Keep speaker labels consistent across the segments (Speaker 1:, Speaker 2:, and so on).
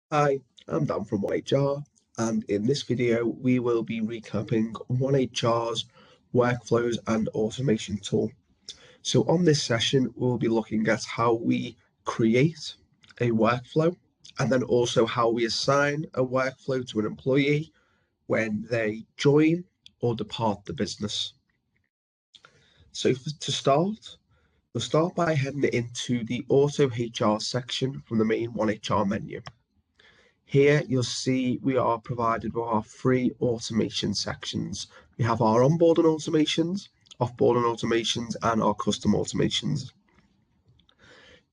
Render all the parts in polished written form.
Speaker 1: Hi, I'm Dan from oneHR, and in this video, we will be recapping oneHR's workflows and automation tool. So on this session, we'll be looking at how we create a workflow and then also how we assign a workflow to an employee when they join or depart the business. So to start, we'll start by heading into the Auto HR section from the main oneHR menu. Here you'll see we are provided with our three automation sections. We have our onboarding automations, offboarding automations, and our custom automations.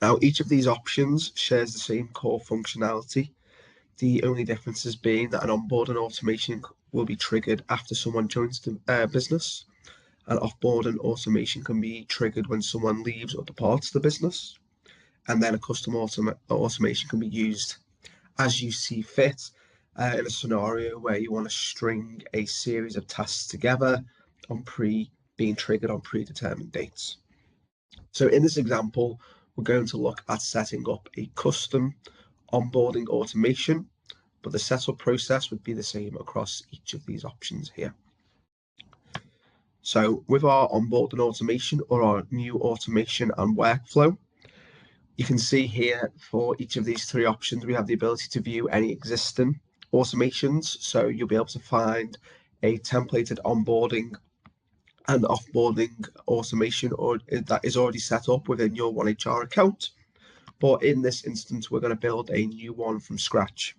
Speaker 1: Now, each of these options shares the same core functionality. The only differences being that an onboarding automation will be triggered after someone joins the business, and offboarding automation can be triggered when someone leaves or departs the business, and then a custom automation can be used as you see fit in a scenario where you want to string a series of tasks together being triggered on predetermined dates. So in this example, we're going to look at setting up a custom onboarding automation, but the setup process would be the same across each of these options here. So with our onboarding automation or our new automation and workflow, you can see here for each of these three options, we have the ability to view any existing automations. So you'll be able to find a templated onboarding and offboarding automation that is already set up within your oneHR account. But in this instance, we're going to build a new one from scratch.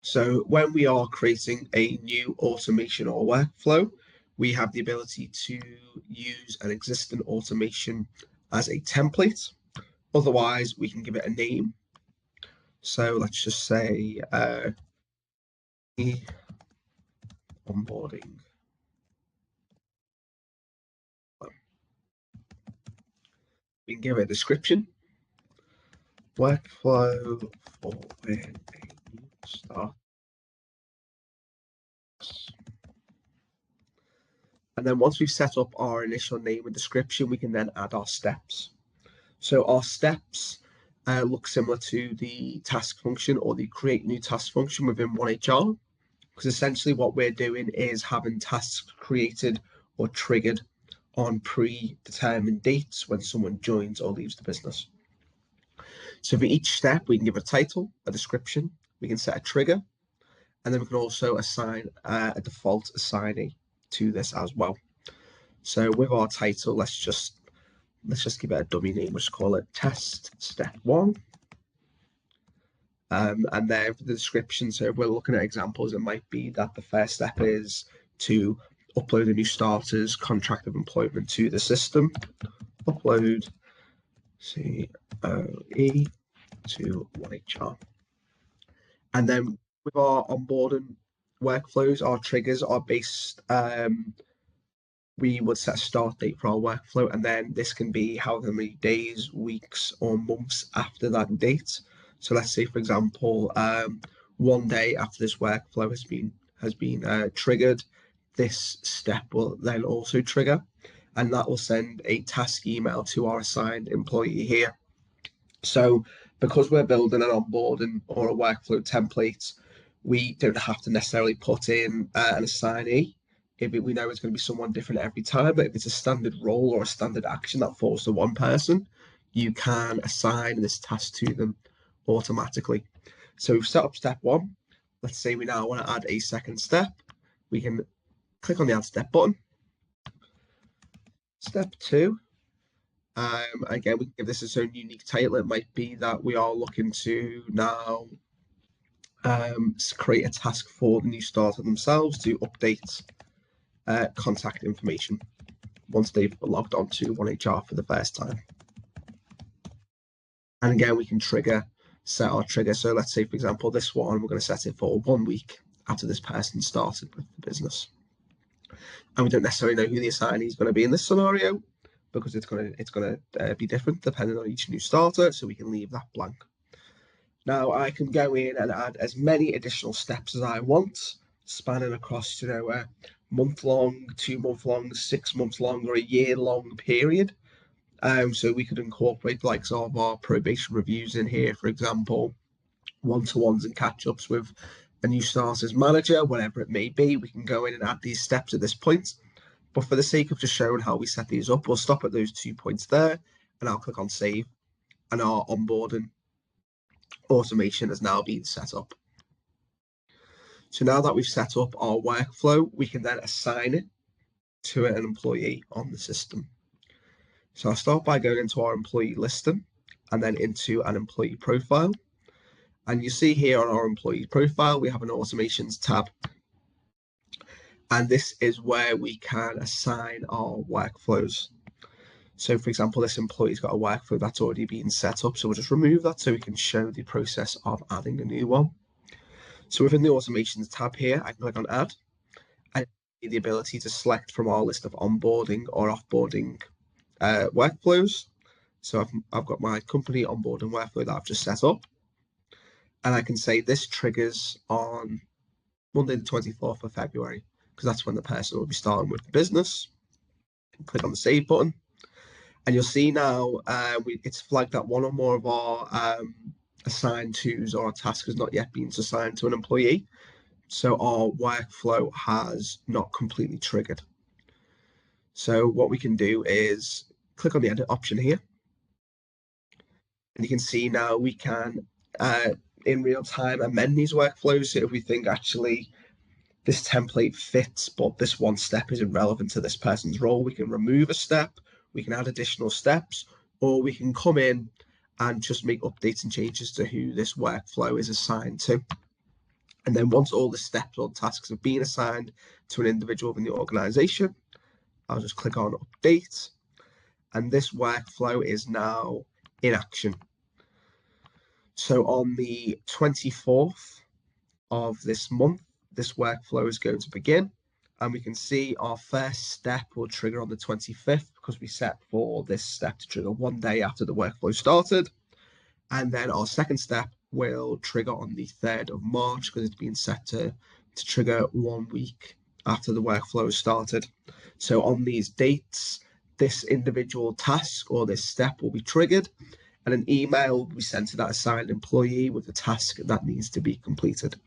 Speaker 1: So when we are creating a new automation or workflow, we have the ability to use an existing automation as a template. Otherwise, we can give it a name. So let's just say onboarding. We can give it a description. Workflow for when a new start. And then once we've set up our initial name and description, we can then add our steps. So our steps look similar to the task function or the create new task function within oneHR, because essentially what we're doing is having tasks created or triggered on predetermined dates when someone joins or leaves the business. So for each step, we can give a title, a description, we can set a trigger, and then we can also assign a default assignee to this as well. So with our title, let's just give it a dummy name. We'll just call it test step 1. And then for the description, so if we're looking at examples, it might be that the first step is to upload a new starter's contract of employment to the system. Upload COE to oneHR. And then with our onboarding workflows, our triggers are based, we would set a start date for our workflow, and then this can be however many days, weeks, or months after that date. So let's say, for example, 1 day after this workflow has been triggered, this step will then also trigger, and that will send a task email to our assigned employee here. So because we're building an onboarding or a workflow template, we don't have to necessarily put in an assignee if we know it's going to be someone different every time. But if it's a standard role or a standard action that falls to one person, you can assign this task to them automatically. So we've set up step 1. Let's say we now want to add a second step. We can click on the add step button. Step 2. Again, we can give this its own unique title. It might be that we are looking to now create a task for the new starter themselves to update contact information once they've logged on to oneHR for the first time. And again, we can set our trigger. So let's say, for example, this one, we're going to set it for 1 week after this person started with the business. And we don't necessarily know who the assignee is going to be in this scenario, because it's going to be different depending on each new starter, so we can leave that blank. Now I can go in and add as many additional steps as I want, spanning across, a month long, 2 month long, 6 months long, or a year long period. So we could incorporate like some of our probation reviews in here, for example, one-to-ones and catch-ups with a new starters manager, whatever it may be. We can go in and add these steps at this point. But for the sake of just showing how we set these up, we'll stop at those 2 points there, and I'll click on save, and our onboarding automation has now been set up. So now that we've set up our workflow, we can then assign it to an employee on the system. So I'll start by going into our employee listing and then into an employee profile. And you see here on our employee profile, we have an automations tab. And this is where we can assign our workflows. So for example, this employee's got a workflow that's already been set up. So we'll just remove that so we can show the process of adding a new one. So within the automations tab here, I can click on add and the ability to select from our list of onboarding or offboarding workflows. So I've got my company onboarding workflow that I've just set up. And I can say this triggers on Monday, the 24th of February, because that's when the person will be starting with the business. Click on the save button. And you'll see now it's flagged that one or more of our assigned tos or our task has not yet been assigned to an employee. So our workflow has not completely triggered. So what we can do is click on the edit option here. And you can see now we can, in real time, amend these workflows. So if we think actually this template fits, but this one step isn't relevant to this person's role, we can remove a step, we can add additional steps, or we can come in and just make updates and changes to who this workflow is assigned to. And then once all the steps or tasks have been assigned to an individual in the organization, I'll just click on update. And this workflow is now in action. So on the 24th of this month, this workflow is going to begin. And we can see our first step will trigger on the 25th because we set for this step to trigger 1 day after the workflow started. And then our second step will trigger on the 3rd of March because it's been set to trigger 1 week after the workflow started. So on these dates, this individual task or this step will be triggered and an email will be sent to that assigned employee with the task that needs to be completed.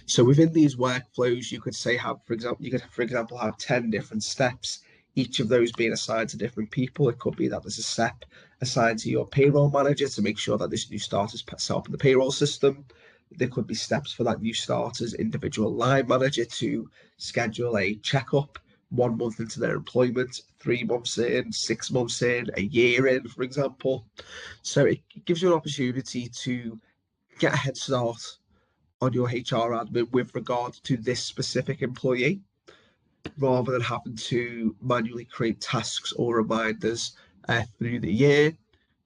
Speaker 1: So within these workflows, you could say for example, have 10 different steps, each of those being assigned to different people. It could be that there's a step assigned to your payroll manager to make sure that this new starter's set up in the payroll system. There could be steps for that new starter's individual line manager to schedule a checkup 1 month into their employment, 3 months in, 6 months in, a year in, for example. So it gives you an opportunity to get a head start on your HR admin with regard to this specific employee, rather than having to manually create tasks or reminders through the year.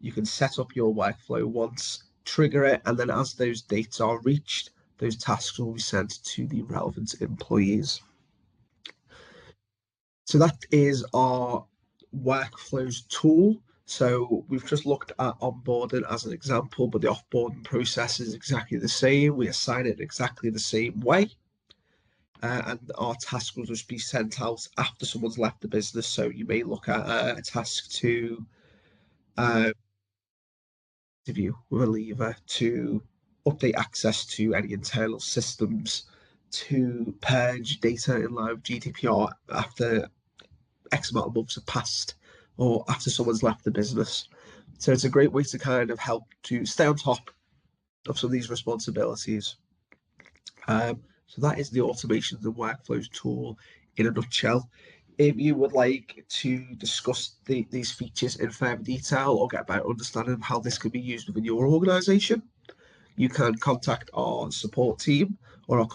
Speaker 1: You can set up your workflow once, trigger it, and then as those dates are reached, those tasks will be sent to the relevant employees. So that is our workflows tool. So we've just looked at onboarding as an example, but the offboarding process is exactly the same. We assign it exactly the same way. And our task will just be sent out after someone's left the business. So you may look at a task to interview with a leaver, to update access to any internal systems, to purge data in line with GDPR after X amount of months have passed or after someone's left the business. So it's a great way to kind of help to stay on top of some of these responsibilities. So that is the automations and workflows tool in a nutshell. If you would like to discuss these features in further detail or get a better understanding of how this can be used within your organization, you can contact our support team or our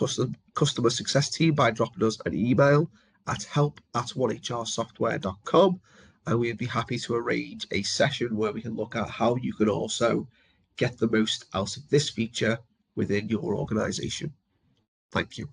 Speaker 1: customer success team by dropping us an email at help@onehrsoftware.com, and we'd be happy to arrange a session where we can look at how you can also get the most out of this feature within your organization. Thank you.